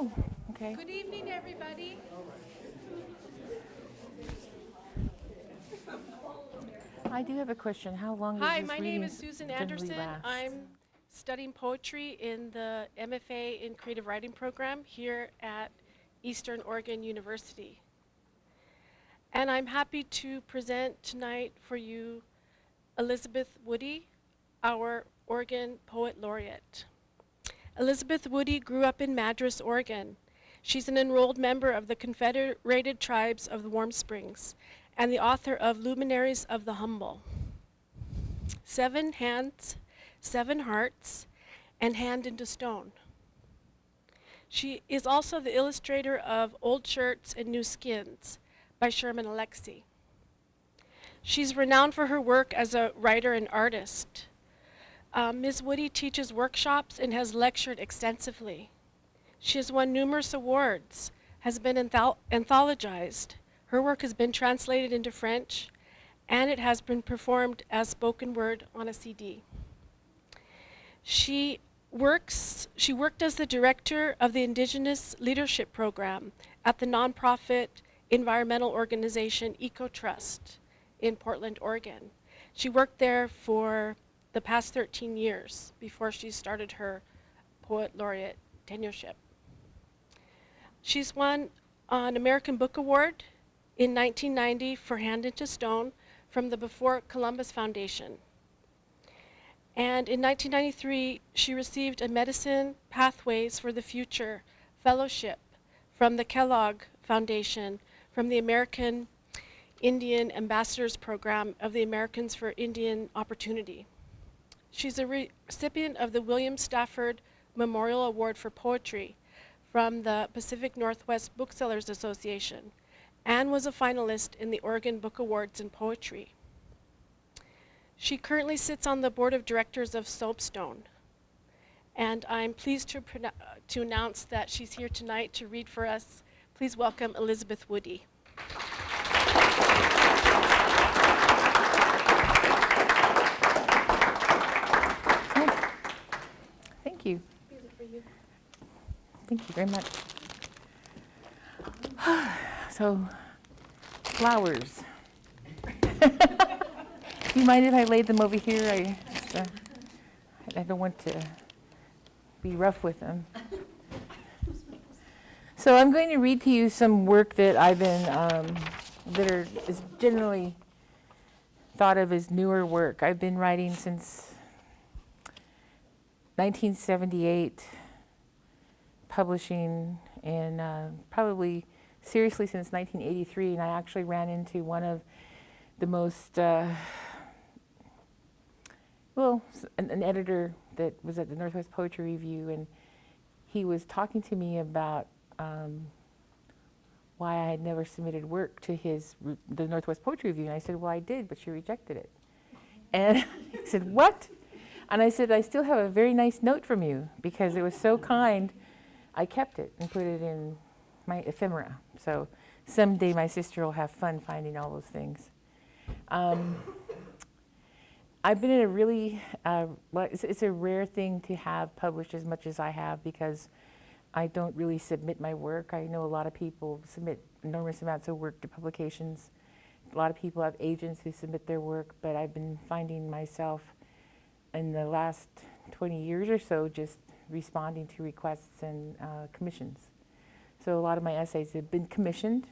Oh, okay. Good evening, everybody. I do have a question. How long does Hi, this my name reading is Susan generally Anderson. last? I'm studying poetry in the MFA in Creative Writing program here at Eastern Oregon University. And I'm happy to present tonight for you Elizabeth Woody, our Oregon Poet Laureate. Elizabeth Woody grew up in Madras, Oregon. She's an enrolled member of the Confederated Tribes of the Warm Springs and the author of Luminaries of the Humble. 7 Hands, 7 Hearts, and Hand into Stone. She is also the illustrator of Old Shirts and New Skins by Sherman Alexie. She's renowned for her work as a writer and artist. Ms. Woody teaches workshops and has lectured extensively. She has won numerous awards, has been anthologized. Her work has been translated into French, and it has been performed as spoken word on a CD. She worked as the director of the Indigenous Leadership Program at the nonprofit environmental organization EcoTrust in Portland, Oregon. She worked there for the past 13 years before she started her Poet Laureate tenureship. She's won an American Book Award in 1990 for Hand into Stone from the Before Columbus Foundation. And in 1993, she received a Medicine Pathways for the Future fellowship from the Kellogg Foundation from the American Indian Ambassadors Program of the Americans for Indian Opportunity. She's a recipient of the William Stafford Memorial Award for Poetry from the Pacific Northwest Booksellers Association and was a finalist in the Oregon Book Awards in Poetry. She currently sits on the board of directors of Soapstone, and I'm pleased to announce that she's here tonight to read for us. Please welcome Elizabeth Woody. Thank you. These are for you. Thank you very much. So, flowers. Do you mind if I laid them over here? I don't want to be rough with them. So I'm going to read to you some work that I've been, is generally thought of as newer work. I've been writing since 1978, publishing, and probably seriously since 1983, and I actually ran into one of the most, an editor that was at the Northwest Poetry Review, and he was talking to me about why I had never submitted work to the Northwest Poetry Review, and I said, well, I did, but she rejected it. And he said, what? And I said, I still have a very nice note from you, because it was so kind, I kept it and put it in my ephemera. So someday my sister will have fun finding all those things. I've been in a really, it's a rare thing to have published as much as I have, because I don't really submit my work. I know a lot of people submit enormous amounts of work to publications. A lot of people have agents who submit their work, but I've been finding myself in the last 20 years or so just responding to requests and commissions. So a lot of my essays have been commissioned,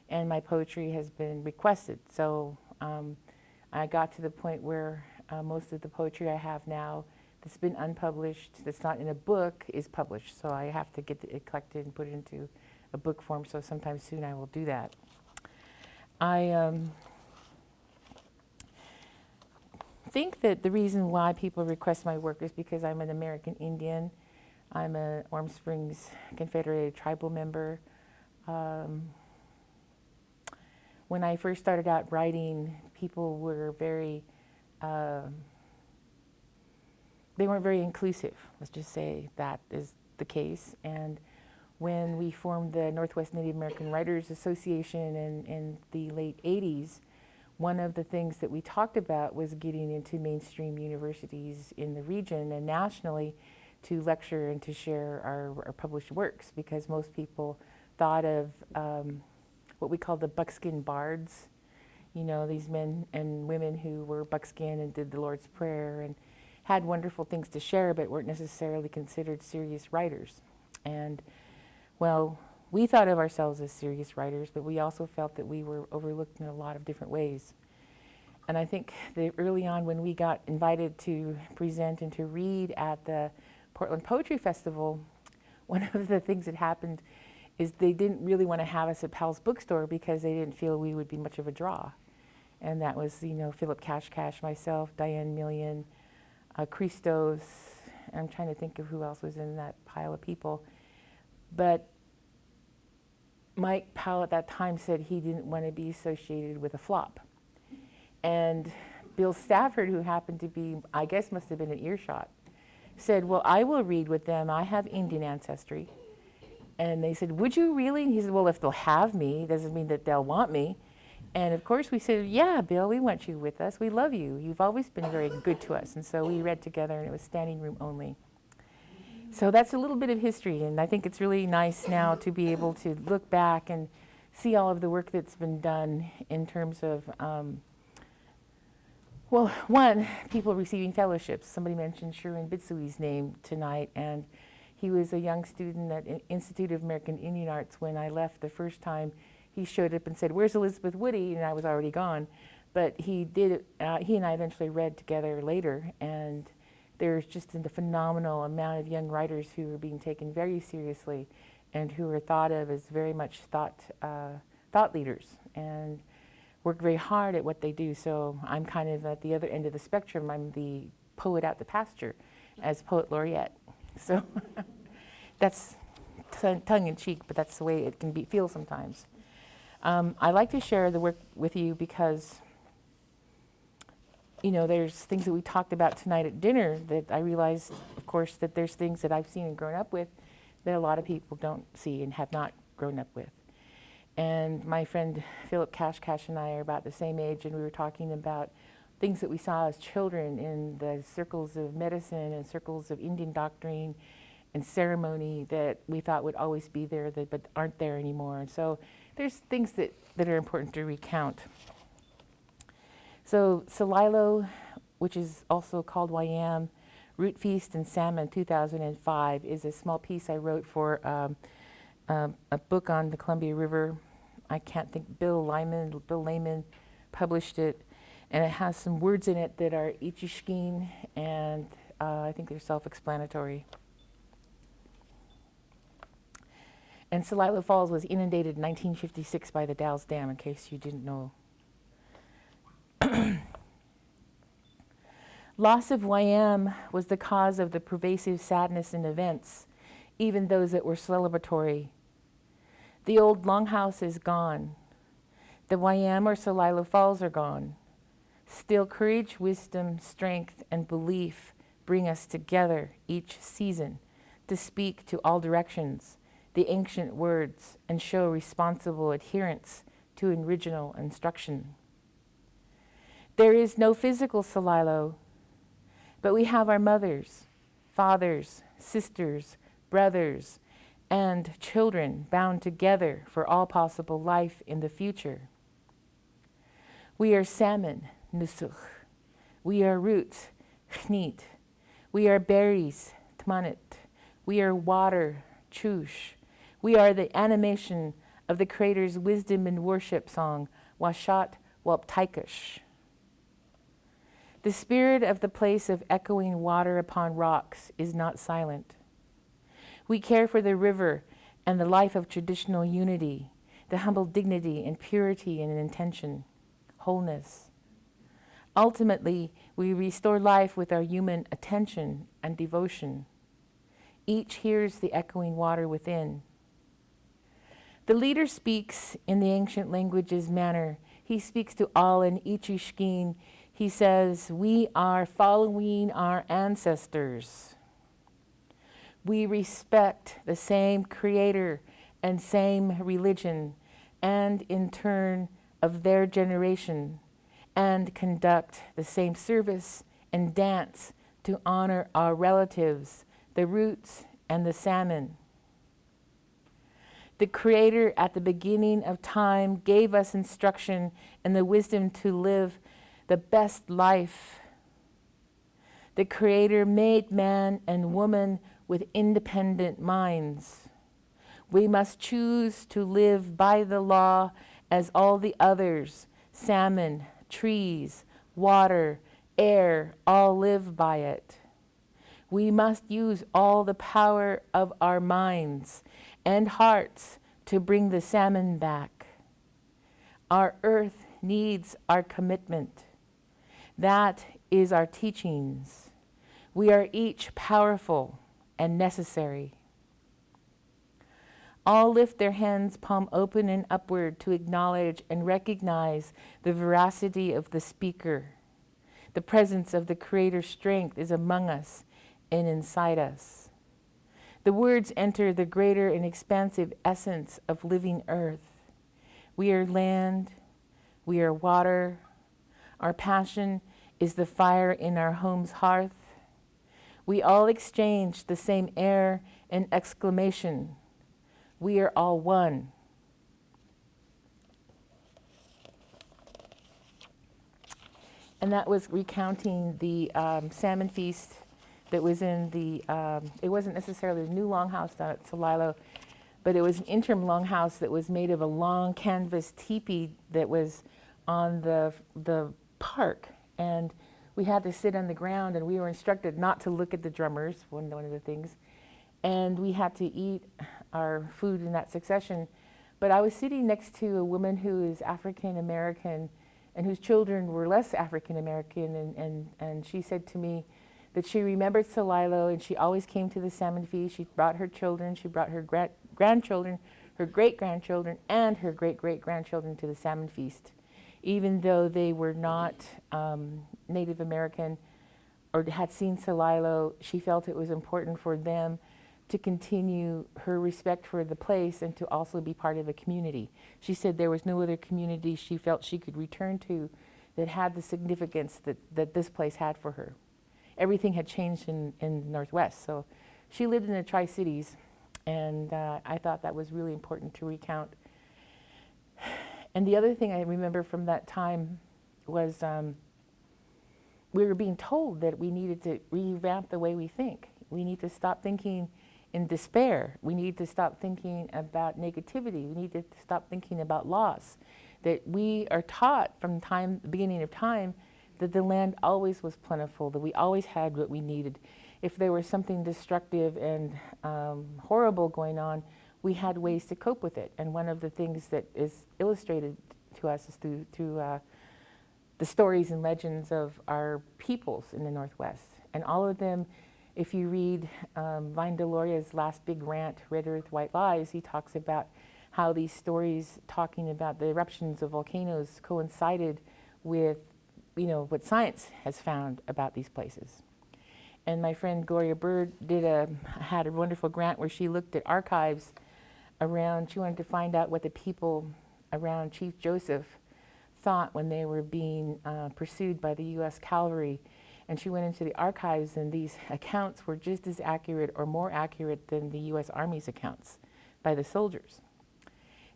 and my poetry has been requested. So I got to the point where most of the poetry I have now that's been unpublished, that's not in a book, is published. So I have to get it collected and put it into a book form, so sometime soon I will do that. I think that the reason why people request my work is because I'm an American Indian. I'm a Warm Springs Confederated tribal member. When I first started out writing, people were they weren't very inclusive. Let's just say that is the case. And when we formed the Northwest Native American Writers Association in the late 80s, one of the things that we talked about was getting into mainstream universities in the region and nationally to lecture and to share our published works, because most people thought of what we call the buckskin bards, you know, these men and women who were buckskin and did the Lord's Prayer and had wonderful things to share, but weren't necessarily considered serious writers. And, well, we thought of ourselves as serious writers, but we also felt that we were overlooked in a lot of different ways. And I think that early on, when we got invited to present and to read at the Portland Poetry Festival, one of the things that happened is they didn't really want to have us at Powell's Bookstore because they didn't feel we would be much of a draw. And that was, you know, Philip Cash, myself, Diane Million, Christos. I'm trying to think of who else was in that pile of people. But Mike Powell at that time said he didn't want to be associated with a flop. And Bill Stafford, who happened to be, I guess must have been an earshot, said, well, I will read with them. I have Indian ancestry. And they said, would you really? And he said, well, if they'll have me, doesn't mean that they'll want me. And of course we said, yeah, Bill, we want you with us. We love you. You've always been very good to us. And so we read together, and it was standing room only. So that's a little bit of history, and I think it's really nice now to be able to look back and see all of the work that's been done in terms of, well, one, people receiving fellowships. Somebody mentioned Sherwin Bitsui's name tonight, and he was a young student at Institute of American Indian Arts. When I left the first time, he showed up and said, where's Elizabeth Woody? And I was already gone. But he did, he and I eventually read together later, and there's just a phenomenal amount of young writers who are being taken very seriously and who are thought of as very much thought leaders and work very hard at what they do. So I'm kind of at the other end of the spectrum. I'm the poet out the pasture as poet laureate. So that's tongue in cheek, but that's the way it can feel sometimes. I like to share the work with you because, you know, there's things that we talked about tonight at dinner that I realized, of course, that there's things that I've seen and grown up with that a lot of people don't see and have not grown up with. And my friend Philip Cash and I are about the same age, and we were talking about things that we saw as children in the circles of medicine and circles of Indian doctrine and ceremony that we thought would always be there, but aren't there anymore. And so there's things that are important to recount. So Celilo, which is also called YM, Root Feast and Salmon 2005, is a small piece I wrote for a book on the Columbia River. I can't think, Bill Layman published it, and it has some words in it that are Ichishkin, and I think they're self-explanatory. And Celilo Falls was inundated in 1956 by the Dalles Dam, in case you didn't know. Loss of YM was the cause of the pervasive sadness in events, even those that were celebratory. The old longhouse is gone. The YM or Celilo Falls are gone. Still courage, wisdom, strength, and belief bring us together each season to speak to all directions the ancient words and show responsible adherence to original instruction. There is no physical Celilo, but we have our mothers, fathers, sisters, brothers, and children bound together for all possible life in the future. We are salmon, nusuch. We are roots, chnit. We are berries, tmanit. We are water, chush. We are the animation of the Creator's wisdom and worship song, Washat Waptaikash. The spirit of the place of echoing water upon rocks is not silent. We care for the river and the life of traditional unity, the humble dignity and purity and intention, wholeness. Ultimately, we restore life with our human attention and devotion. Each hears the echoing water within. The leader speaks in the ancient language's manner. He speaks to all in Ichishkin. He says, we are following our ancestors. We respect the same creator and same religion, and in turn of their generation, and conduct the same service and dance to honor our relatives, the roots, and the salmon. The Creator at the beginning of time gave us instruction and the wisdom to live the best life. The Creator made man and woman with independent minds. We must choose to live by the law as all the others, salmon, trees, water, air, all live by it. We must use all the power of our minds and hearts to bring the salmon back. Our earth needs our commitment. That is our teachings. We are each powerful and necessary. All lift their hands, palm open and upward, to acknowledge and recognize the veracity of the speaker. The presence of the Creator's strength is among us and inside us. The words enter the greater and expansive essence of living earth. We are land, we are water. Our passion is the fire in our home's hearth. We all exchange the same air and exclamation. We are all one. And that was recounting the salmon feast that was in the, it wasn't necessarily the new longhouse down at Celilo, but it was an interim longhouse that was made of a long canvas teepee that was on the park. And we had to sit on the ground, and we were instructed not to look at the drummers, one of the things. And we had to eat our food in that succession. But I was sitting next to a woman who is African American and whose children were less African American, and she said to me that she remembered Celilo, and she always came to the salmon feast. She brought her children, she brought her grandchildren, her great-grandchildren, and her great-great-grandchildren to the salmon feast. Even though they were not Native American or had seen Celilo, she felt it was important for them to continue her respect for the place and to also be part of a community. She said there was no other community she felt she could return to that had the significance that this place had for her. Everything had changed in the Northwest, so she lived in the Tri-Cities, and I thought that was really important to recount. And the other thing I remember from that time was we were being told that we needed to revamp the way we think. We need to stop thinking in despair. We need to stop thinking about negativity. We need to stop thinking about loss. That we are taught from the beginning of time that the land always was plentiful, that we always had what we needed. If there was something destructive and horrible going on, we had ways to cope with it. And one of the things that is illustrated to us is through the stories and legends of our peoples in the Northwest. And all of them, if you read Vine Deloria's last big rant, Red Earth, White Lies, he talks about how these stories talking about the eruptions of volcanoes coincided with, what science has found about these places. And my friend Gloria Bird had a wonderful grant where she looked at archives around. She wanted to find out what the people around Chief Joseph thought when they were being pursued by the U.S. Cavalry. And she went into the archives, and these accounts were just as accurate or more accurate than the U.S. Army's accounts by the soldiers.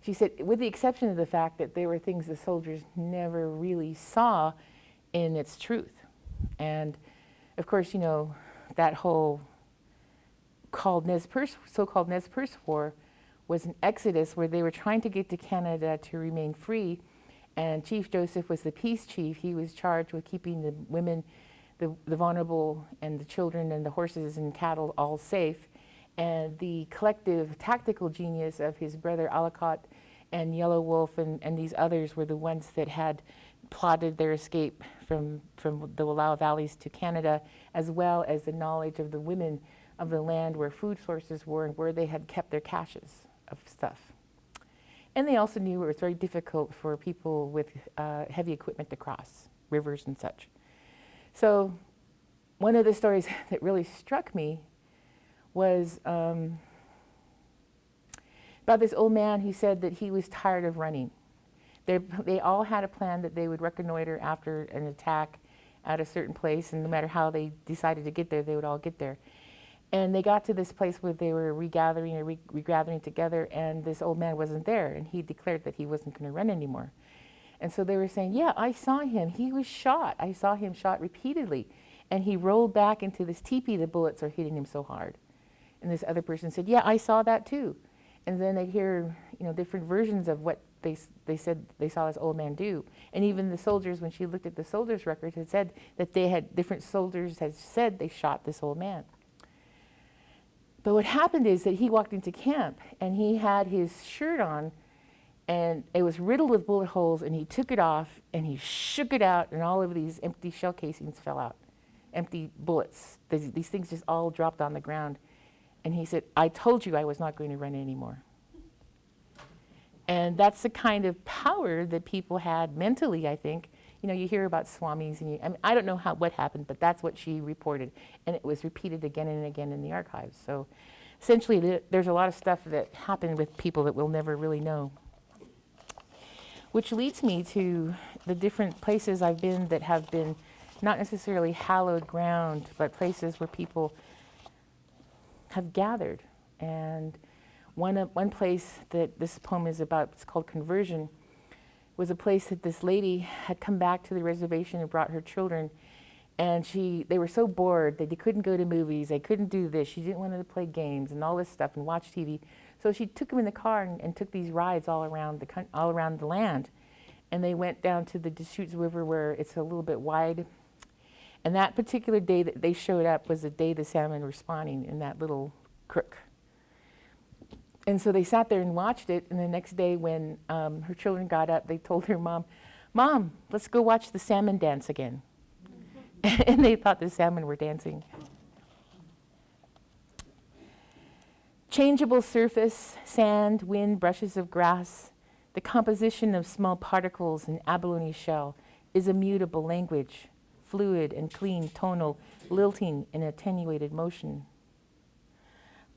She said, with the exception of the fact that there were things the soldiers never really saw in its truth. And of course, that whole so-called Nez Perce War was an exodus where they were trying to get to Canada to remain free. And Chief Joseph was the peace chief. He was charged with keeping the women, the vulnerable, and the children, and the horses and cattle all safe. And the collective tactical genius of his brother Alacott and Yellow Wolf and these others were the ones that had plotted their escape from the Wallowa Valleys to Canada, as well as the knowledge of the women of the land where food sources were and where they had kept their caches of stuff. And they also knew it was very difficult for people with heavy equipment to cross rivers and such. So one of the stories that really struck me was about this old man who said that he was tired of running. They all had a plan that they would reconnoiter after an attack at a certain place, and no matter how they decided to get there, they would all get there. And they got to this place where they were regathering or regathering together, and this old man wasn't there, and he declared that he wasn't going to run anymore. And so they were saying, yeah, I saw him. He was shot. I saw him shot repeatedly. And he rolled back into this teepee. The bullets are hitting him so hard. And this other person said, yeah, I saw that too. And then they'd hear, different versions of what they said they saw this old man do. And even the soldiers, when she looked at the soldiers' records, had said that different soldiers had said they shot this old man. But what happened is that he walked into camp and he had his shirt on and it was riddled with bullet holes, and he took it off and he shook it out, and all of these empty shell casings fell out, empty bullets. These things just all dropped on the ground. And he said, I told you I was not going to run anymore. And that's the kind of power that people had mentally, I think. You hear about swamis, and I don't know what happened, but that's what she reported. And it was repeated again and again in the archives. So essentially, there's a lot of stuff that happened with people that we'll never really know. Which leads me to the different places I've been that have been not necessarily hallowed ground, but places where people have gathered. And one place that this poem is about, it's called Conversion, was a place that this lady had come back to the reservation and brought her children. And they were so bored that they couldn't go to movies, they couldn't do this, she didn't want to play games and all this stuff and watch TV. So she took them in the car and took these rides all around the land. And they went down to the Deschutes River where it's a little bit wide. And that particular day that they showed up was the day the salmon were spawning in that little crook. And so they sat there and watched it, and the next day when her children got up, they told her mom, Mom, let's go watch the salmon dance again. And they thought the salmon were dancing. Changeable surface, sand, wind, brushes of grass, the composition of small particles in abalone shell is a mutable language, fluid and clean, tonal, lilting in attenuated motion.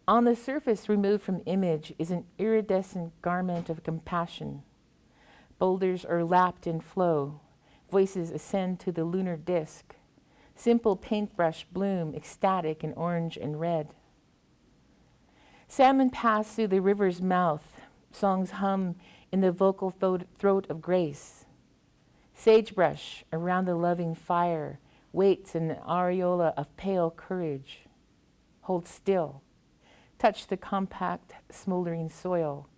On the surface, removed from image, is an iridescent garment of compassion. Boulders are lapped in flow. Voices ascend to the lunar disk. Simple paintbrush bloom, ecstatic in orange and red. Salmon pass through the river's mouth. Songs hum in the vocal throat of grace. Sagebrush around the loving fire waits an aureola of pale courage. Hold still. Touch the compact, smoldering soil.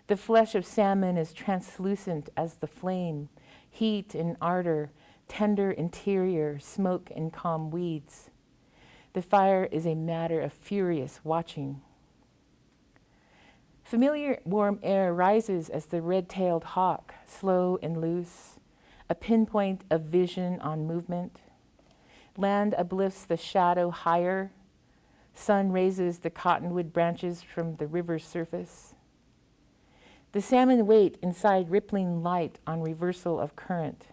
The flesh of salmon is translucent as the flame, heat and ardor, tender interior, smoke and calm weeds. The fire is a matter of furious watching. Familiar warm air rises as the red-tailed hawk, slow and loose, a pinpoint of vision on movement. Land uplifts the shadow higher. Sun raises the cottonwood branches from the river's surface. The salmon wait inside rippling light on reversal of current.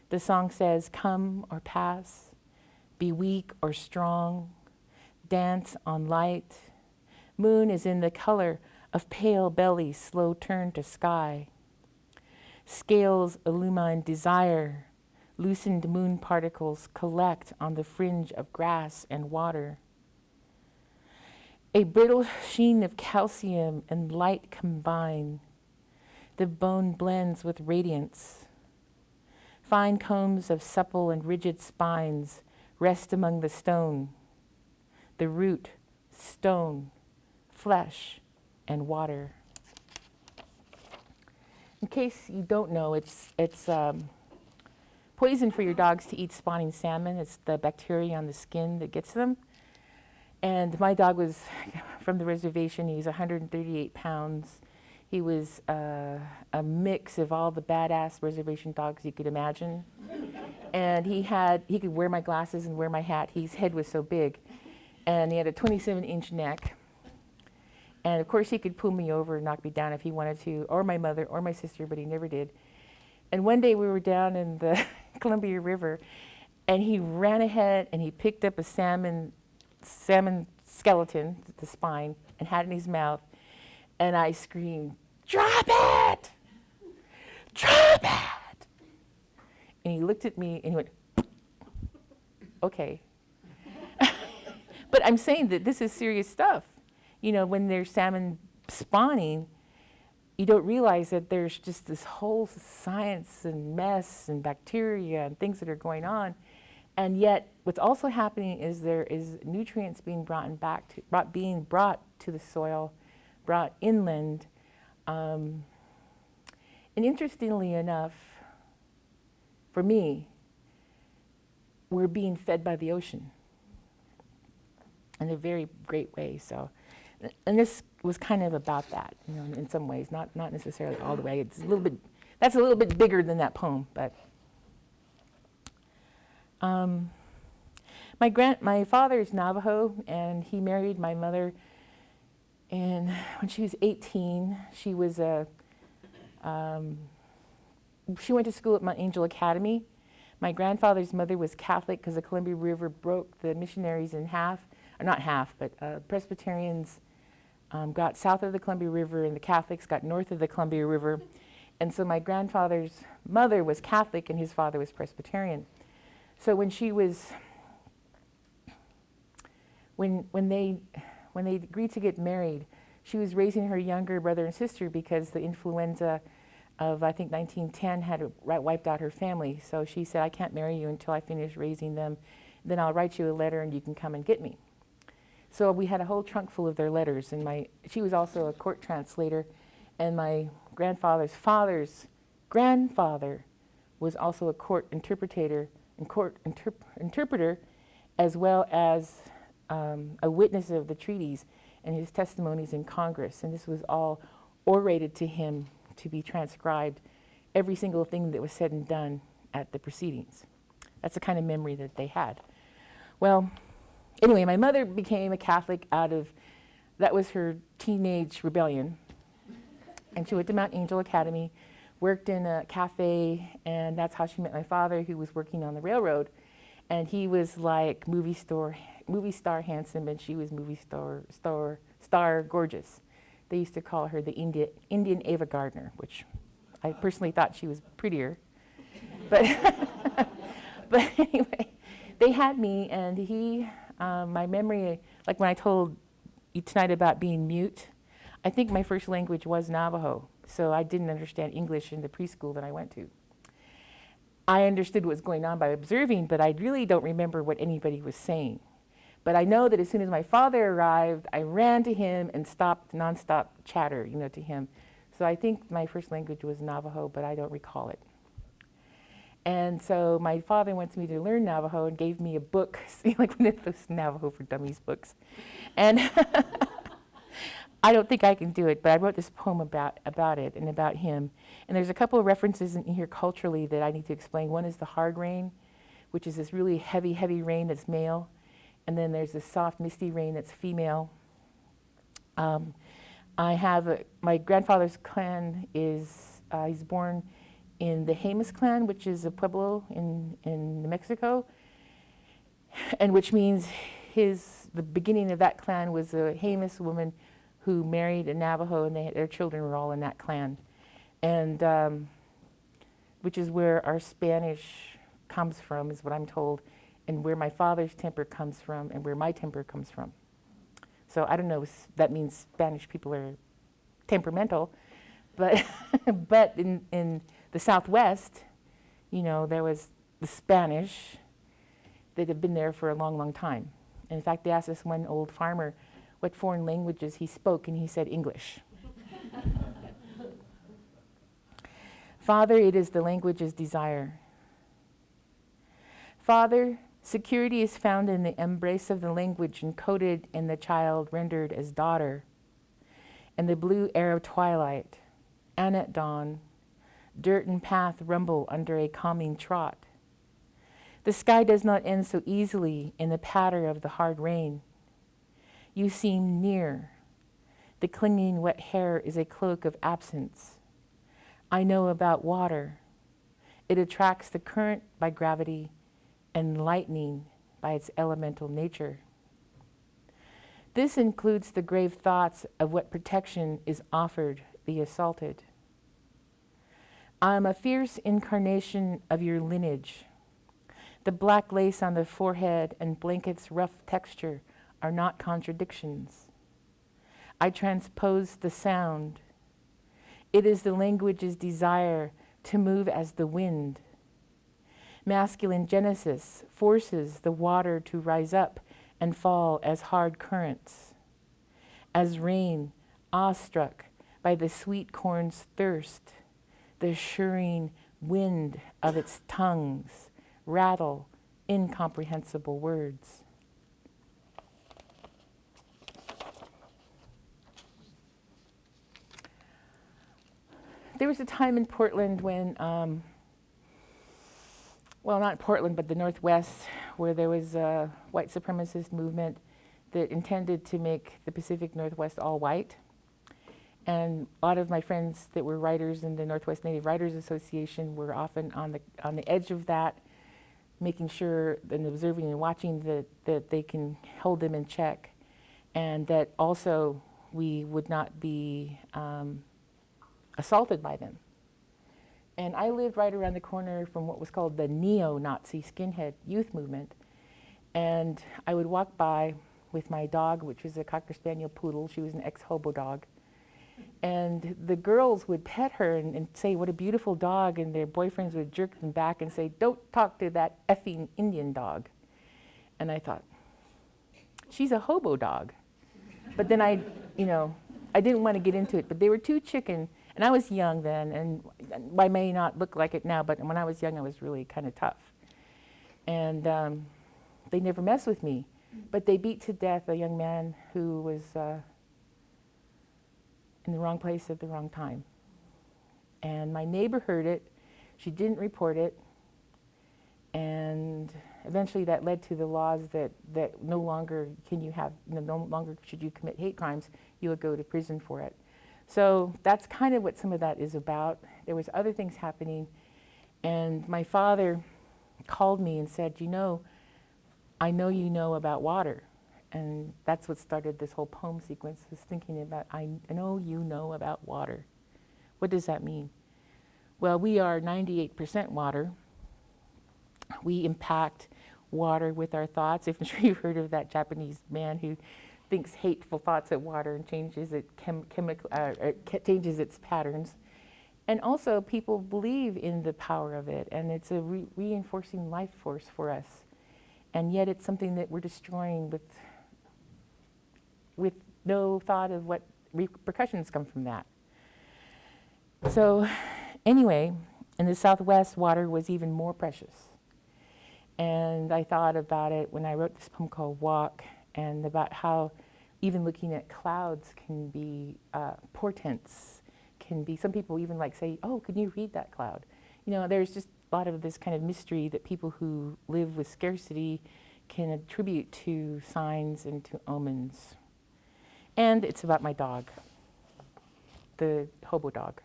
The song says, come or pass, be weak or strong, dance on light. Moon is in the color of pale belly, slow turn to sky. Scales illumine desire. Loosened moon particles collect on the fringe of grass and water. A brittle sheen of calcium and light combine. The bone blends with radiance. Fine combs of supple and rigid spines rest among the stone. The root, stone, flesh, and water. In case you don't know, it's poison for your dogs to eat spawning salmon. It's the bacteria on the skin that gets them. And my dog was from the reservation. He was 138 pounds. He was a mix of all the badass reservation dogs you could imagine. And he could wear my glasses and wear my hat. His head was so big. And he had a 27-inch neck. And of course he could pull me over and knock me down if he wanted to, or my mother, or my sister, but he never did. And one day we were down in the Columbia River, and he ran ahead and he picked up a salmon skeleton, the spine, and had it in his mouth. And I screamed, drop it! Drop it! And he looked at me and he went, okay. But I'm saying that this is serious stuff. You know, when there's salmon spawning, you don't realize that there's just this whole science and mess and bacteria and things that are going on. And yet, what's also happening is there is nutrients being being brought to the soil, brought inland. And interestingly enough, for me, we're being fed by the ocean in a very great way. So, and this was kind of about that, you know, in some ways, not necessarily all the way. It's a little bit, that's a little bit bigger than that poem, but. My father is Navajo, and he married my mother. And when she was 18, she went to school at Mount Angel Academy. My grandfather's mother was Catholic because the Columbia River broke the missionaries in half, or not half, but Presbyterians got south of the Columbia River and the Catholics got north of the Columbia River. And so my grandfather's mother was Catholic and his father was Presbyterian. So when she was, when they agreed to get married, she was raising her younger brother and sister because the influenza of, I think, 1910 had wiped out her family. So she said, I can't marry you until I finish raising them. Then I'll write you a letter and you can come and get me. So we had a whole trunk full of their letters. And she was also a court translator. And my grandfather's father's grandfather was also a court interpreter, as well as a witness of the treaties and his testimonies in Congress. And this was all orated to him to be transcribed, every single thing that was said and done at the proceedings. That's the kind of memory that they had. Well, anyway, my mother became a Catholic that was her teenage rebellion. And she went to Mount Angel Academy, worked in a cafe, and that's how she met my father, who was working on the railroad. And he was like movie star handsome, and she was movie star gorgeous. They used to call her the Indian Ava Gardner, which I personally thought she was prettier. But but anyway, they had me, and my memory, like when I told you tonight about being mute, I think my first language was Navajo, so I didn't understand English in the preschool that I went to. I understood what was going on by observing, but I really don't remember what anybody was saying. But I know that as soon as my father arrived, I ran to him and stopped nonstop chatter, to him. So I think my first language was Navajo, but I don't recall it. And so my father wants me to learn Navajo and gave me a book, like one of those Navajo for Dummies books. And I don't think I can do it, but I wrote this poem about it and about him. And there's a couple of references in here culturally that I need to explain. One is the hard rain, which is this really heavy, heavy rain that's male. And then there's this soft, misty rain that's female. My grandfather's clan he's born in the Jemez clan, which is a pueblo in New Mexico, and which means the beginning of that clan was a Jemez woman who married a Navajo, and their children were all in that clan. And which is where our Spanish comes from, is what I'm told, and where my father's temper comes from, and where my temper comes from. So I don't know if that means Spanish people are temperamental, but but in the Southwest, there was the Spanish that have been there for a long, long time. And in fact, they asked this one old farmer what foreign languages he spoke, and he said English. Father, it is the language's desire. Father, security is found in the embrace of the language encoded in the child rendered as daughter, and the blue air of twilight, and at dawn, dirt and path rumble under a calming trot. The sky does not end so easily in the patter of the hard rain. You seem near. The clinging wet hair is a cloak of absence. I know about water. It attracts the current by gravity and lightning by its elemental nature. This includes the grave thoughts of what protection is offered the assaulted. I am a fierce incarnation of your lineage. The black lace on the forehead and blanket's rough texture are not contradictions. I transpose the sound. It is the language's desire to move as the wind. Masculine genesis forces the water to rise up and fall as hard currents. As rain, awestruck by the sweet corn's thirst, the shirring wind of its tongues rattle incomprehensible words. There was a time in Portland when, well, not Portland, but the Northwest, where there was a white supremacist movement that intended to make the Pacific Northwest all white. And a lot of my friends that were writers in the Northwest Native Writers Association were often on the edge of that, making sure and observing and watching that they can hold them in check, and that also we would not be assaulted by them. And I lived right around the corner from what was called the neo-Nazi skinhead youth movement. And I would walk by with my dog, which was a Cocker Spaniel poodle. She was an ex-hobo dog. And the girls would pet her and say, what a beautiful dog. And their boyfriends would jerk them back and say, don't talk to that effing Indian dog. And I thought, she's a hobo dog. But then I didn't want to get into it. But they were too chicken. And I was young then, and I may not look like it now, but when I was young, I was really kind of tough. And they never messed with me. But they beat to death a young man who was in the wrong place at the wrong time. And my neighbor heard it. She didn't report it. And eventually that led to the laws that no longer should you commit hate crimes, you would go to prison for it. So that's kind of what some of that is about. There was other things happening, and my father called me and said, I know you know about water. And that's what started this whole poem sequence, was thinking about, I know you know about water. What does that mean? Well, we are 98% water. We impact water with our thoughts. I'm sure you've heard of that Japanese man who thinks hateful thoughts of water and changes it changes its patterns. And also people believe in the power of it, and it's a reinforcing life force for us. And yet it's something that we're destroying with no thought of what repercussions come from that. So anyway, in the Southwest, water was even more precious. And I thought about it when I wrote this poem called Walk, and about how even looking at clouds can be portents, some people even say, oh, can you read that cloud? There's just a lot of this kind of mystery that people who live with scarcity can attribute to signs and to omens. And it's about my dog, the hobo dog.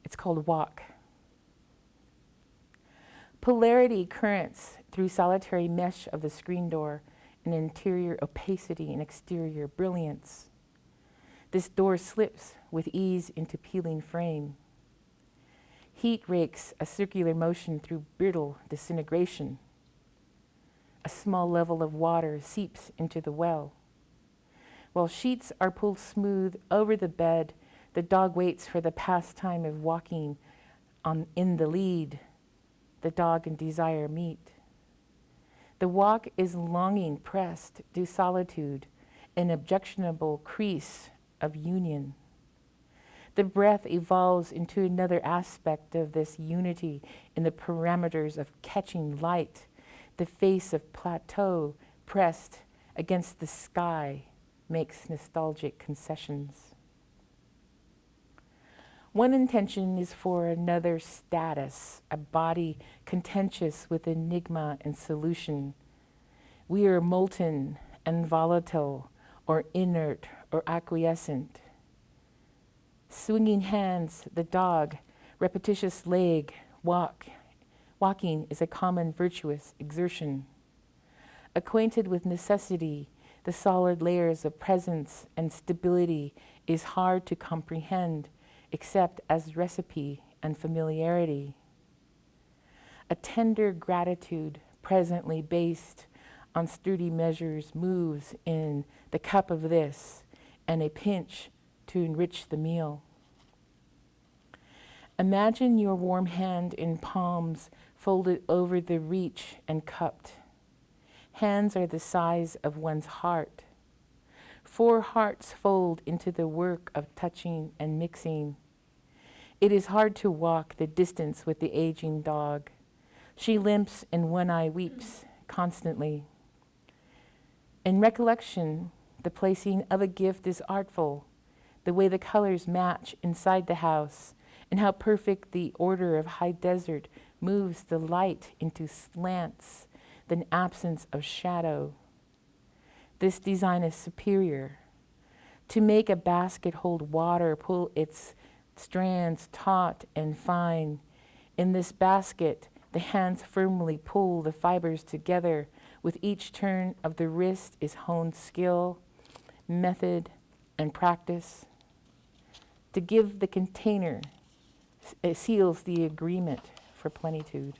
It's called Walk. Polarity currents through solitary mesh of the screen door, an interior opacity and exterior brilliance. This door slips with ease into peeling frame. Heat rakes a circular motion through brittle disintegration. A small level of water seeps into the well. While sheets are pulled smooth over the bed, the dog waits for the pastime of walking in the lead. The dog and desire meet. The walk is longing pressed to solitude, an objectionable crease of union. The breath evolves into another aspect of this unity in the parameters of catching light, the face of plateau pressed against the sky makes nostalgic concessions. One intention is for another status, a body contentious with enigma and solution. We are molten and volatile, or inert, or acquiescent. Swinging hands, the dog, repetitious leg, walking is a common virtuous exertion. Acquainted with necessity, the solid layers of presence and stability is hard to comprehend, except as recipe and familiarity. A tender gratitude presently based on sturdy measures moves in the cup of this, and a pinch to enrich the meal. Imagine your warm hand in palms folded over the reach and cupped. Hands are the size of one's heart. 4 hearts fold into the work of touching and mixing. It is hard to walk the distance with the aging dog. She limps and one eye weeps constantly. In recollection, the placing of a gift is artful, the way the colors match inside the house, and how perfect the order of high desert moves the light into slants, the absence of shadow. This design is superior. To make a basket hold water, pull its strands taut and fine. In this basket, the hands firmly pull the fibers together. With each turn of the wrist is honed skill, method, and practice. To give the container, it seals the agreement for plenitude.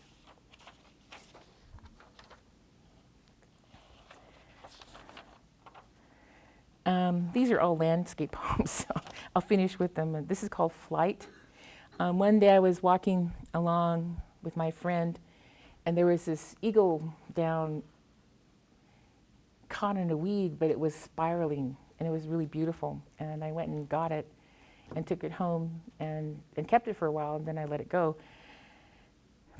These are all landscape poems, so I'll finish with them. This is called Flight. One day I was walking along with my friend, and there was this eagle down caught in a weed, but it was spiraling, and it was really beautiful. And I went and got it and took it home and kept it for a while, and then I let it go.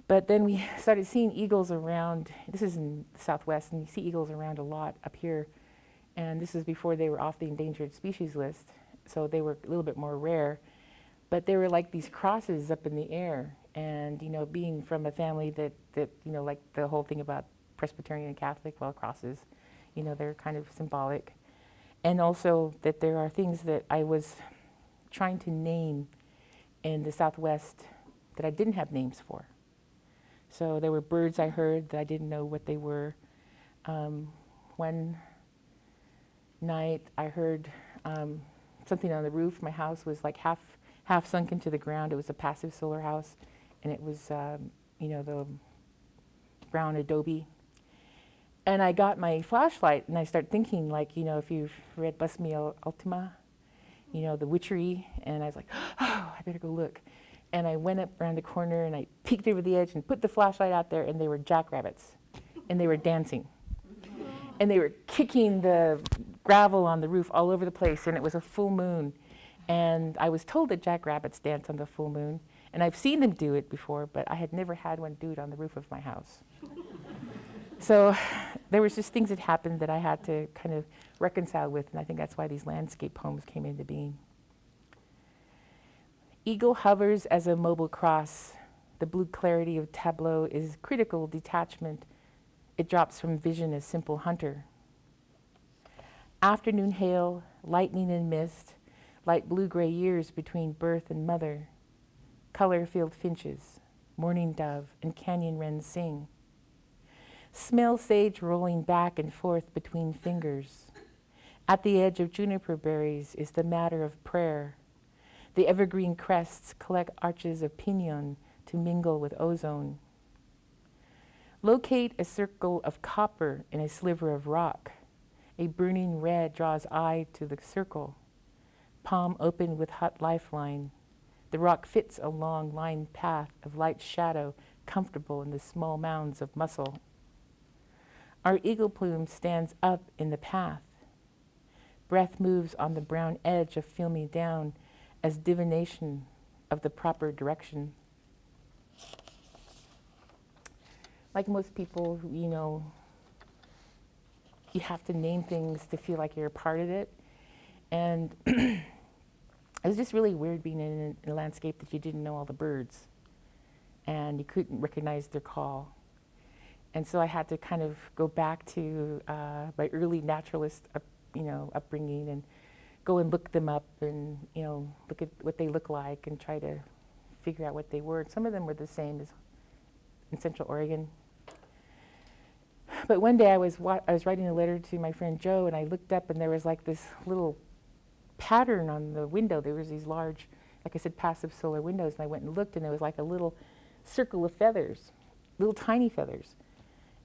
But then we started seeing eagles around. This is in the Southwest, and you see eagles around a lot up here. And this is before they were off the endangered species list, so they were a little bit more rare. But they were like these crosses up in the air. And, you know, being from a family that you know, like the whole thing about Presbyterian and Catholic, well, crosses, you know, they're kind of symbolic. And also that there are things that I was trying to name in the Southwest that I didn't have names for. So there were birds I heard that I didn't know what they were. One night I heard something on the roof. My house was like half sunk into the ground. It was a passive solar house, and it was you know, the brown adobe. And I got my flashlight and I started thinking, like, you know, if you've read Bus Me Ultima, you know, the witchery, and I was like, oh, I better go look. And I went up around the corner and I peeked over the edge and put the flashlight out there, and they were jackrabbits, and they were dancing. And they were kicking the gravel on the roof all over the place, and it was a full moon. And I was told that jackrabbits dance on the full moon, and I've seen them do it before, but I had never had one do it on the roof of my house. So there was just things that happened that I had to kind of reconcile with, and I think that's why these landscape poems came into being. Eagle hovers as a mobile cross. The blue clarity of tableau is critical detachment. It drops from vision as simple hunter. Afternoon hail, lightning and mist, light blue-gray years between birth and mother. Color-filled finches, morning dove, and canyon wrens sing. Smell sage rolling back and forth between fingers. At the edge of juniper berries is the matter of prayer. The evergreen crests collect arches of pinon to mingle with ozone. Locate a circle of copper in a sliver of rock. A burning red draws eye to the circle. Palm open with hot lifeline. The rock fits a long lined path of light shadow, comfortable in the small mounds of muscle. Our eagle plume stands up in the path. Breath moves on the brown edge of filmy down as divination of the proper direction. Like most people, you know, you have to name things to feel like you're a part of it. And it was just really weird being in a landscape that you didn't know all the birds, and you couldn't recognize their call. And so I had to kind of go back to my early naturalist, upbringing, and go and look them up, and look at what they look like, and try to figure out what they were. And some of them were the same as in Central Oregon. But one day I was writing a letter to my friend Joe, and I looked up, and there was like this little pattern on the window. There was these large, like I said, passive solar windows, and I went and looked, and there was like a little circle of feathers, little tiny feathers.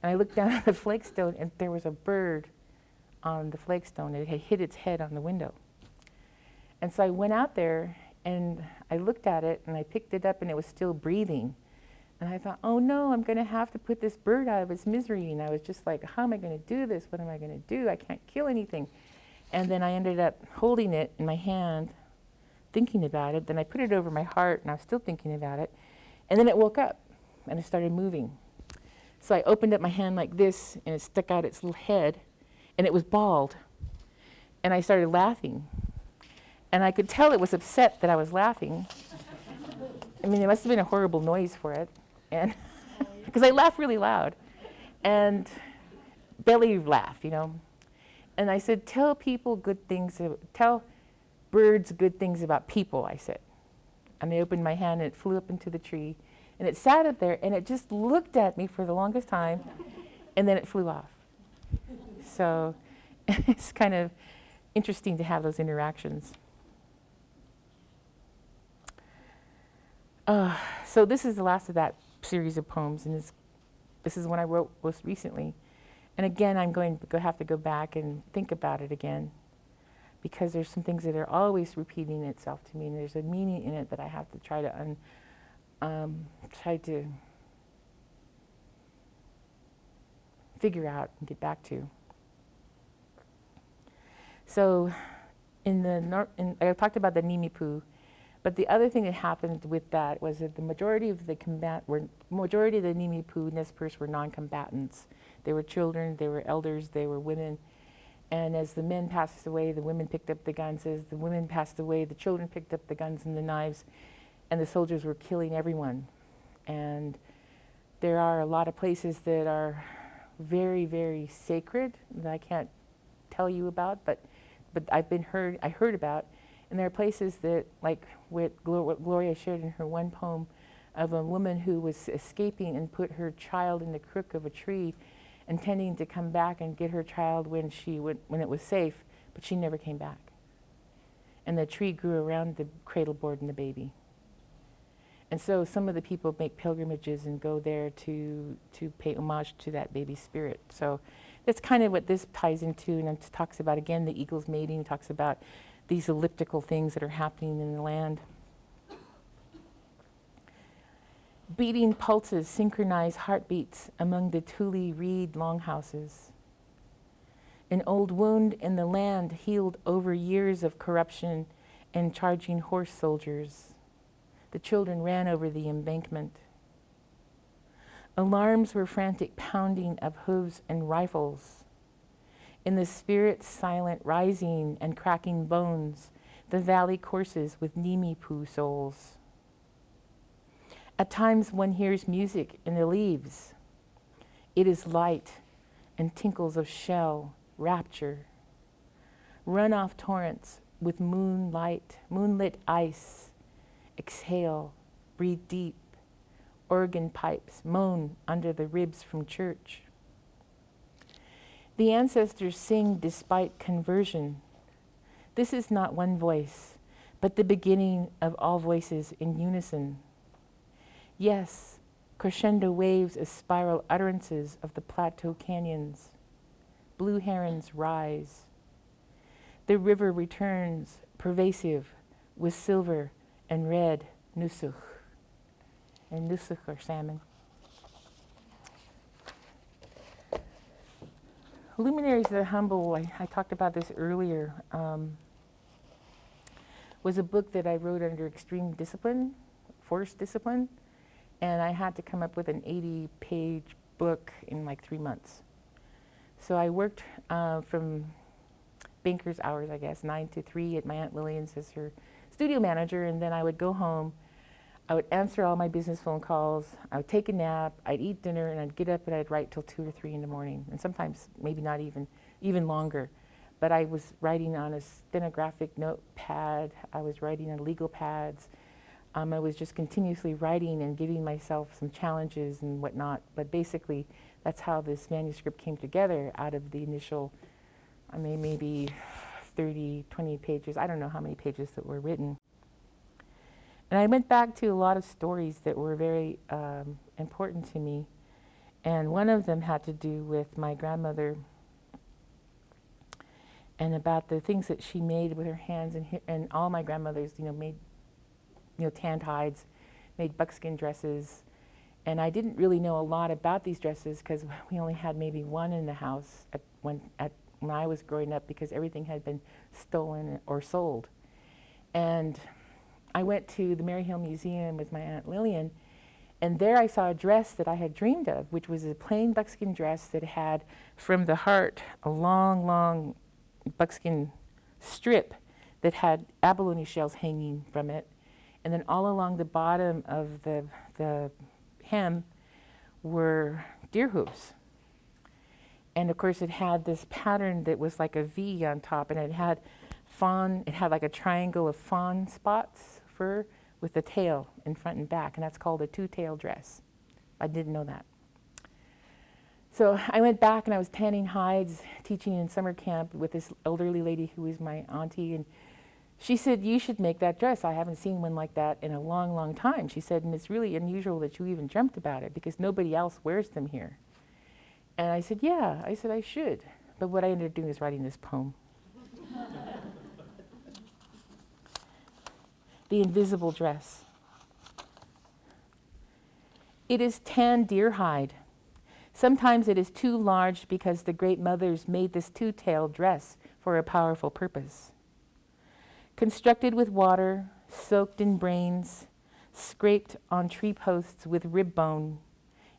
And I looked down at the flagstone, and there was a bird on the flagstone. It had hit its head on the window. And so I went out there, and I looked at it, and I picked it up, and it was still breathing. And I thought, oh no, I'm going to have to put this bird out of its misery. And I was just like, how am I going to do this? What am I going to do? I can't kill anything. And then I ended up holding it in my hand, thinking about it. Then I put it over my heart, and I was still thinking about it. And then it woke up, and it started moving. So I opened up my hand like this, and it stuck out its little head, and it was bald. And I started laughing. And I could tell it was upset that I was laughing. I mean, it must have been a horrible noise for it. And because I laugh really loud and belly laugh, you know. And I said, tell people good things, tell birds good things about people, I said. And I opened my hand, and it flew up into the tree. And it sat up there, and it just looked at me for the longest time, and then it flew off. So it's kind of interesting to have those interactions. So this is the last of that series of poems, and this is one I wrote most recently. And again, I'm going to have to go back and think about it again, because there's some things that are always repeating itself to me, and there's a meaning in it that I have to try to figure out and get back to. So I talked about the Nimipu. But the other thing that happened with that was that the majority of the Nimipu Nez Perce were non-combatants. They were children, they were elders, they were women. And as the men passed away, the women picked up the guns. As the women passed away, the children picked up the guns and the knives, and the soldiers were killing everyone. And there are a lot of places that are very, very sacred that I can't tell you about, but I heard about. And there are places that, like what Gloria shared in her one poem, of a woman who was escaping and put her child in the crook of a tree, intending to come back and get her child when it was safe, but she never came back. And the tree grew around the cradle board and the baby. And so some of the people make pilgrimages and go there to pay homage to that baby spirit. So that's kind of what this ties into, and it talks about, again, the eagle's mating. It talks about these elliptical things that are happening in the land. Beating pulses synchronize heartbeats among the Thule reed longhouses. An old wound in the land healed over years of corruption and charging horse soldiers. The children ran over the embankment. Alarms were frantic pounding of hooves and rifles. In the spirit's silent rising and cracking bones, the valley courses with Nimipu souls. At times one hears music in the leaves. It is light and tinkles of shell, rapture. Runoff torrents with moonlit ice. Exhale, breathe deep. Organ pipes moan under the ribs from church. The ancestors sing despite conversion. This is not one voice, but the beginning of all voices in unison. Yes, crescendo waves as spiral utterances of the plateau canyons. Blue herons rise. The river returns, pervasive, with silver and red nusuk. And nusuk are salmon. Luminaries that are Humble, I talked about this earlier, was a book that I wrote under extreme discipline, forced discipline, and I had to come up with an 80-page book in like 3 months. So I worked from banker's hours, I guess, 9 to 3 at my Aunt Lillian's as her studio manager, and then I would go home. I would answer all my business phone calls, I would take a nap, I'd eat dinner, and I'd get up and I'd write till 2 or 3 in the morning, and sometimes maybe not even longer. But I was writing on a stenographic notepad, I was writing on legal pads, I was just continuously writing and giving myself some challenges and whatnot. But basically, that's how this manuscript came together out of the initial, maybe 30, 20 pages, I don't know how many pages that were written. And I went back to a lot of stories that were very important to me. And one of them had to do with my grandmother and about the things that she made with her hands. And all my grandmothers, made, tanned hides, made buckskin dresses. And I didn't really know a lot about these dresses because we only had maybe one in the house when I was growing up, because everything had been stolen or sold. And I went to the Maryhill Museum with my Aunt Lillian, and there I saw a dress that I had dreamed of, which was a plain buckskin dress that had from the heart a long, long buckskin strip that had abalone shells hanging from it. And then all along the bottom of the hem were deer hooves. And of course it had this pattern that was like a V on top, and it had like a triangle of fawn spots, fur, with the tail in front and back, and that's called a two-tail dress. I didn't know that. So I went back and I was tanning hides, teaching in summer camp with this elderly lady who was my auntie, and she said, "You should make that dress. I haven't seen one like that in a long, long time." She said, "And it's really unusual that you even dreamt about it because nobody else wears them here." And I said, "Yeah." I said, "I should." But what I ended up doing is writing this poem. The Invisible Dress. It is tan deer hide. Sometimes it is too large because the great mothers made this two-tailed dress for a powerful purpose. Constructed with water, soaked in brains, scraped on tree posts with rib bone,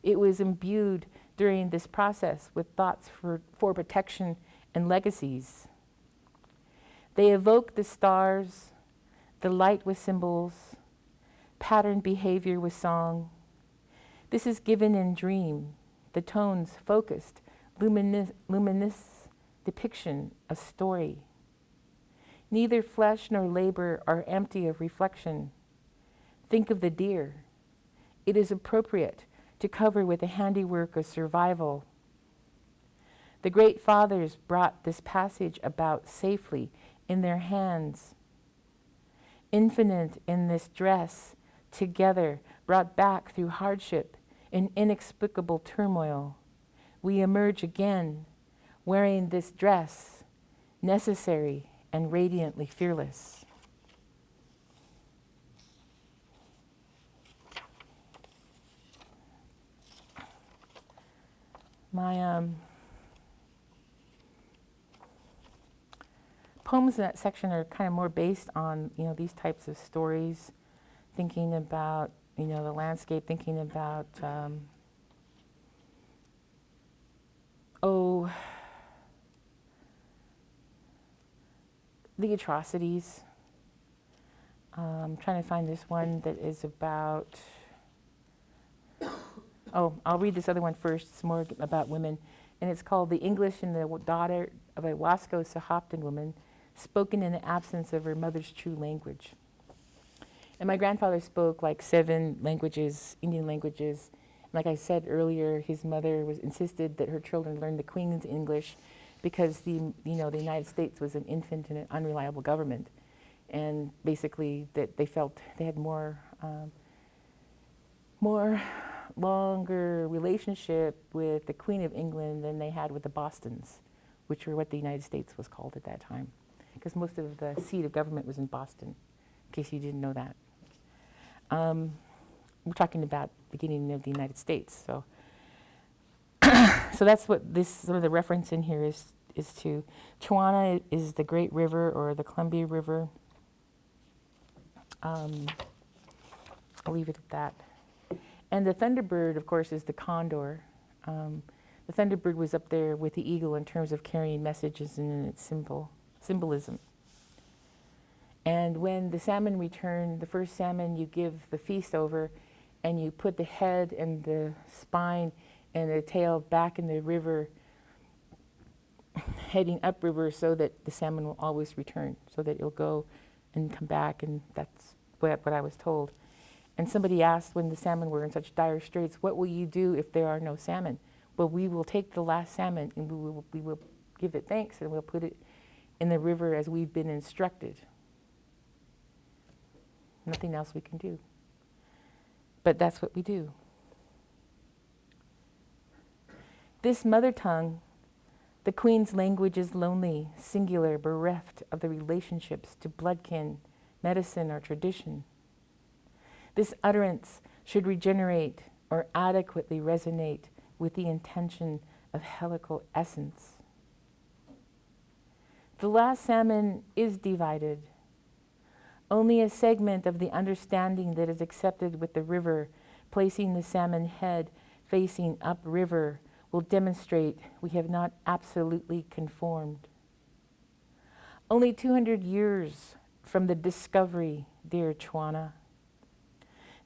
it was imbued during this process with thoughts for protection and legacies. They evoke the stars, the light with symbols, patterned behavior with song. This is given in dream, the tones focused, luminous depiction of story. Neither flesh nor labor are empty of reflection. Think of the deer. It is appropriate to cover with the handiwork of survival. The great fathers brought this passage about safely in their hands. Infinite in this dress, together, brought back through hardship and inexplicable turmoil, we emerge again, wearing this dress, necessary and radiantly fearless. My poems in that section are kind of more based on, these types of stories, thinking about, the landscape, thinking about, the atrocities. I'm trying to find this one that is about, I'll read this other one first. It's more about women. And it's called The English and the Daughter of a Wasco Sahaptin Woman, Spoken in the Absence of Her Mother's True Language. And my grandfather spoke like 7 languages, Indian languages. Like I said earlier, his mother insisted that her children learn the Queen's English because the United States was an infant and an unreliable government. And basically that they felt they had more longer relationship with the Queen of England than they had with the Bostons, which were what the United States was called at that time. Because most of the seat of government was in Boston, in case you didn't know that. We're talking about the beginning of the United States. So so that's what some of the reference in here is to. Chuana is the Great River or the Columbia River. I'll leave it at that. And the Thunderbird, of course, is the condor. The Thunderbird was up there with the eagle in terms of carrying messages and in its symbolism. And when the salmon return, the first salmon you give the feast over, and you put the head and the spine and the tail back in the river, heading upriver, so that the salmon will always return, so that it'll go and come back, and that's what I was told. And somebody asked when the salmon were in such dire straits, what will you do if there are no salmon? Well, we will take the last salmon and we will give it thanks, and we'll put it in the river as we've been instructed. Nothing else we can do. But that's what we do. This mother tongue, the Queen's language, is lonely, singular, bereft of the relationships to bloodkin, medicine, or tradition. This utterance should regenerate or adequately resonate with the intention of helical essence. The last salmon is divided. Only a segment of the understanding that is accepted with the river, placing the salmon head facing upriver, will demonstrate we have not absolutely conformed. Only 200 years from the discovery, dear Chwana,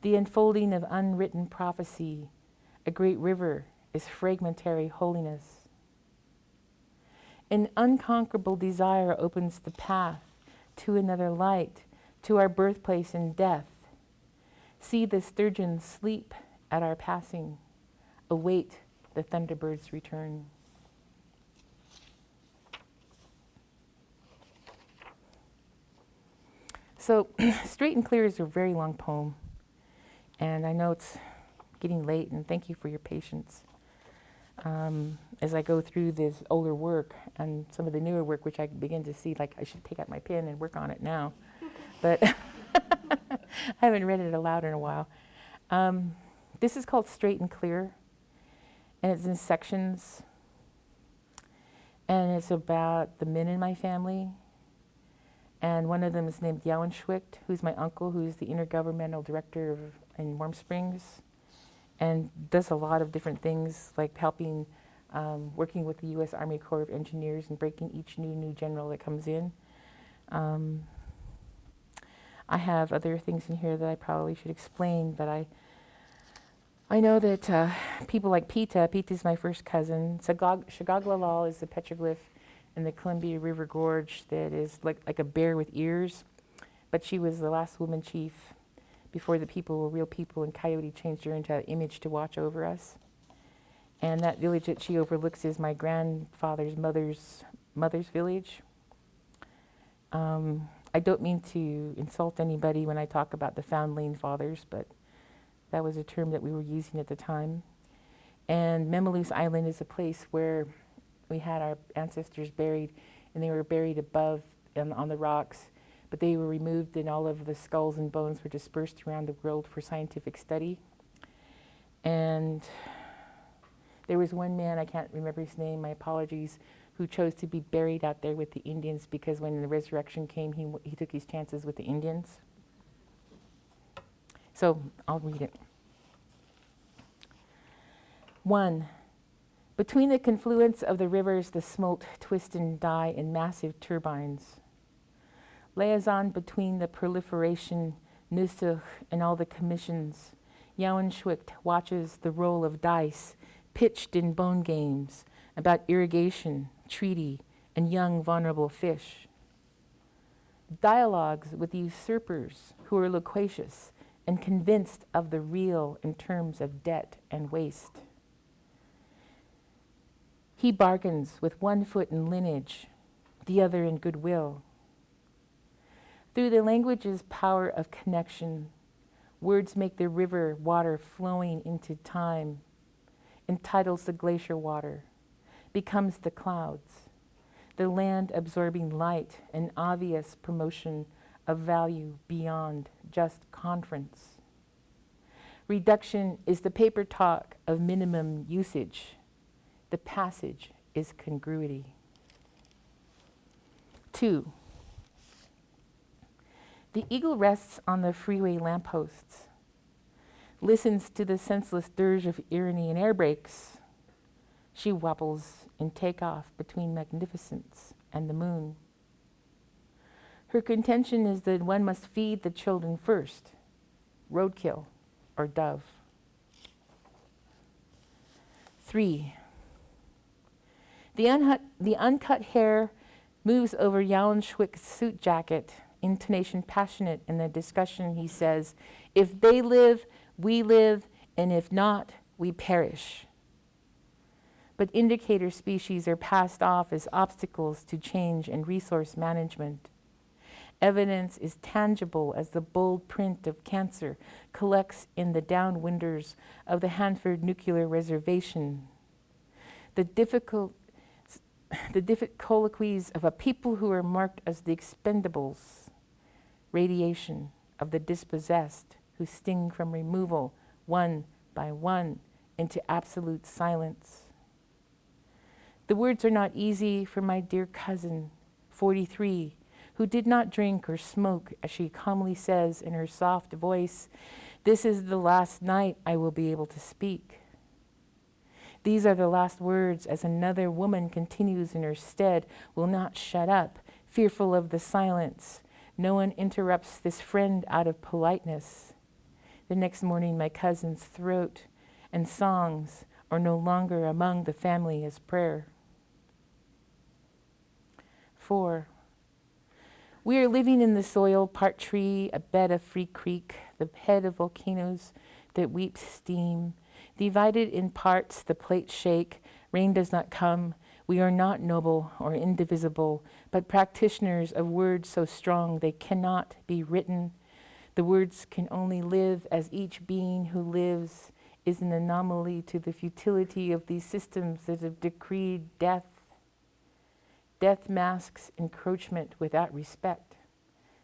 the unfolding of unwritten prophecy, a great river is fragmentary holiness. An unconquerable desire opens the path to another light, to our birthplace in death. See the sturgeon sleep at our passing, await the thunderbird's return. So, Straight and Clear is a very long poem, and I know it's getting late, and thank you for your patience. As I go through this older work and some of the newer work, which I begin to see, like I should take out my pen and work on it now, but I haven't read it aloud in a while. This is called Straight and Clear, and it's in sections, and it's about the men in my family, and one of them is named Schwicht, who's my uncle, who's the intergovernmental director in Warm Springs, and does a lot of different things, like helping, working with the U.S. Army Corps of Engineers and breaking each new general that comes in. I have other things in here that I probably should explain, but I know that people like Pita's my first cousin. Shagaglalal is the petroglyph in the Columbia River Gorge that is like a bear with ears, but she was the last woman chief before the people were real people, and Coyote changed her into an image to watch over us. And that village that she overlooks is my grandfather's mother's village. I don't mean to insult anybody when I talk about the foundling fathers, but that was a term that we were using at the time. And Memaloose Island is a place where we had our ancestors buried, and they were buried above on the rocks, but they were removed and all of the skulls and bones were dispersed around the world for scientific study. And there was one man, I can't remember his name, my apologies, who chose to be buried out there with the Indians because when the resurrection came, he took his chances with the Indians. So I'll read it. 1. Between the confluence of the rivers, the smolt twist and die in massive turbines. Liaison between the proliferation, Nusach, and all the commissions. Schwicht watches the roll of dice pitched in bone games about irrigation, treaty, and young vulnerable fish. Dialogues with usurpers who are loquacious and convinced of the real in terms of debt and waste. He bargains with one foot in lineage, the other in goodwill. Through the language's power of connection, words make the river water flowing into time, entitles the glacier water, becomes the clouds, the land absorbing light, an obvious promotion of value beyond just conference. Reduction is the paper talk of minimum usage. The passage is congruity. 2. The eagle rests on the freeway lampposts, listens to the senseless dirge of irony and air brakes. She wobbles in takeoff between magnificence and the moon. Her contention is that one must feed the children first, roadkill or dove. 3. The uncut hair moves over Schwicht's suit jacket, intonation passionate in the discussion. He says, if they live, we live, and if not, we perish. But indicator species are passed off as obstacles to change and resource management. Evidence is tangible as the bold print of cancer collects in the downwinders of the Hanford Nuclear Reservation. The difficult colloquies of a people who are marked as the expendables, radiation of the dispossessed who sting from removal one by one into absolute silence. The words are not easy for my dear cousin, 43, who did not drink or smoke, as she calmly says in her soft voice, "This is the last night I will be able to speak." These are the last words as another woman continues in her stead, will not shut up, fearful of the silence. No one interrupts this friend out of politeness. The next morning my cousin's throat and songs are no longer among the family as prayer. 4. We are living in the soil, part tree, a bed of free creek, the head of volcanoes that weep steam. Divided in parts, the plates shake, rain does not come. We are not noble or indivisible, but practitioners of words so strong they cannot be written. The words can only live as each being who lives is an anomaly to the futility of these systems that have decreed death. Death masks encroachment without respect.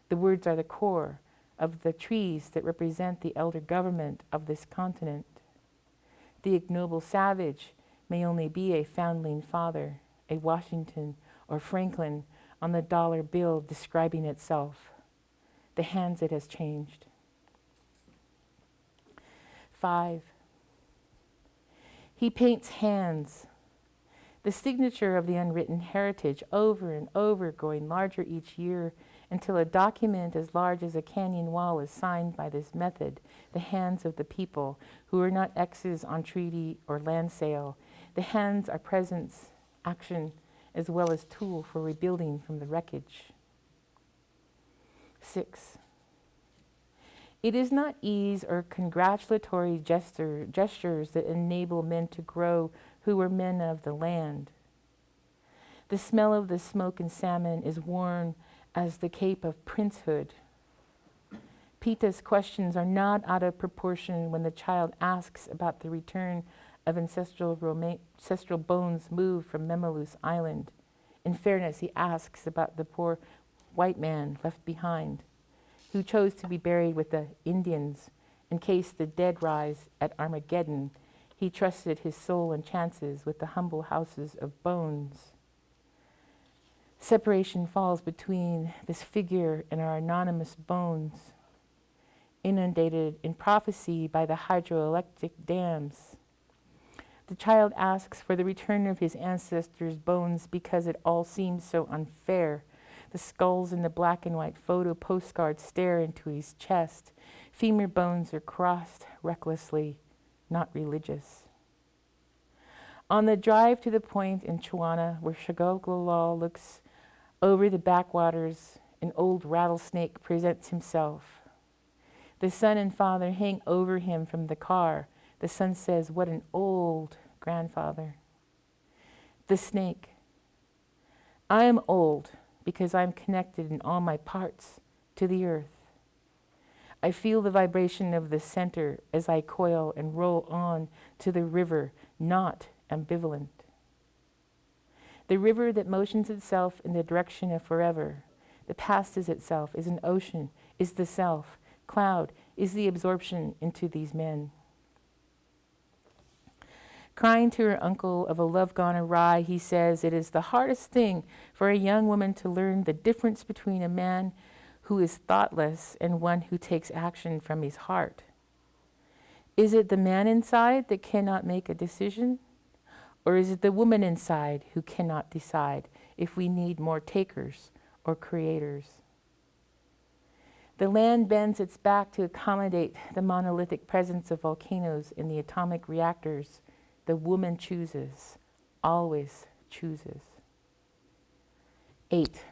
The words are the core of the trees that represent the elder government of this continent. The ignoble savage may only be a foundling father, a Washington or Franklin on the dollar bill describing itself. The hands it has changed. 5. He paints hands, the signature of the unwritten heritage, over and over, growing larger each year until a document as large as a canyon wall is signed by this method, the hands of the people, who are not X's on treaty or land sale. The hands are presence, action, as well as tool for rebuilding from the wreckage. 6. It is not ease or congratulatory gestures that enable men to grow who are men of the land. The smell of the smoke and salmon is worn as the cape of princehood. Pita's questions are not out of proportion when the child asks about the return of ancestral bones moved from Memaloose Island. In fairness, he asks about the poor white man left behind, who chose to be buried with the Indians in case the dead rise at Armageddon. He trusted his soul and chances with the humble houses of bones. Separation falls between this figure and our anonymous bones, inundated in prophecy by the hydroelectric dams. The child asks for the return of his ancestors' bones because it all seems so unfair. The skulls in the black and white photo postcards stare into his chest. Femur bones are crossed recklessly, not religious. On the drive to the point in Chuana, where Shagoglalal looks over the backwaters, an old rattlesnake presents himself. The son and father hang over him from the car. The son says, "What an old grandfather." The snake, "I am old because I am connected in all my parts to the earth. I feel the vibration of the center as I coil and roll on to the river, not ambivalent. The river that motions itself in the direction of forever. The past is itself, is an ocean, is the self. Cloud is the absorption into these men." Crying to her uncle of a love gone awry, he says, "It is the hardest thing for a young woman to learn the difference between a man who is thoughtless and one who takes action from his heart. Is it the man inside that cannot make a decision? Or is it the woman inside who cannot decide if we need more takers or creators?" The land bends its back to accommodate the monolithic presence of volcanoes in the atomic reactors. The woman chooses, always chooses. 8.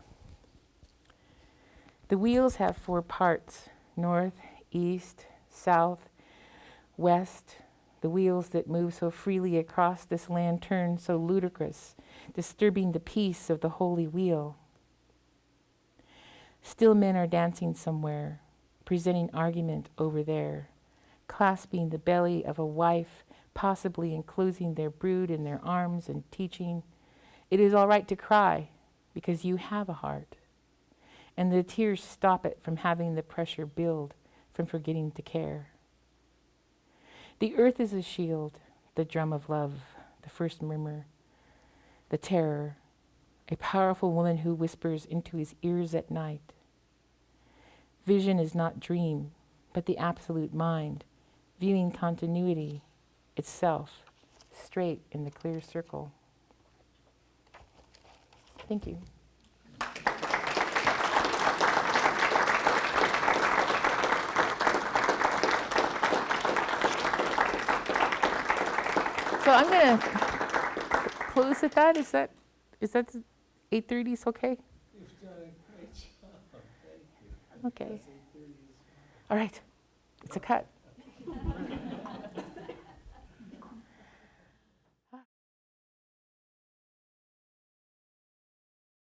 The wheels have 4 parts: north, east, south, west. The wheels that move so freely across this land turn so ludicrous, disturbing the peace of the holy wheel. Still men are dancing somewhere, presenting argument over there, clasping the belly of a wife, possibly enclosing their brood in their arms and teaching, it is all right to cry because you have a heart. And the tears stop it from having the pressure build from forgetting to care. The earth is a shield, the drum of love, the first murmur, the terror, a powerful woman who whispers into his ears at night. Vision is not dream, but the absolute mind, viewing continuity, itself, straight in the clear circle. Thank you. So I'm going to close at that. Is that 8:30 is okay? You've done a great job. Thank you. Okay. Yes, 8:30 is fine. All right. It's a cut.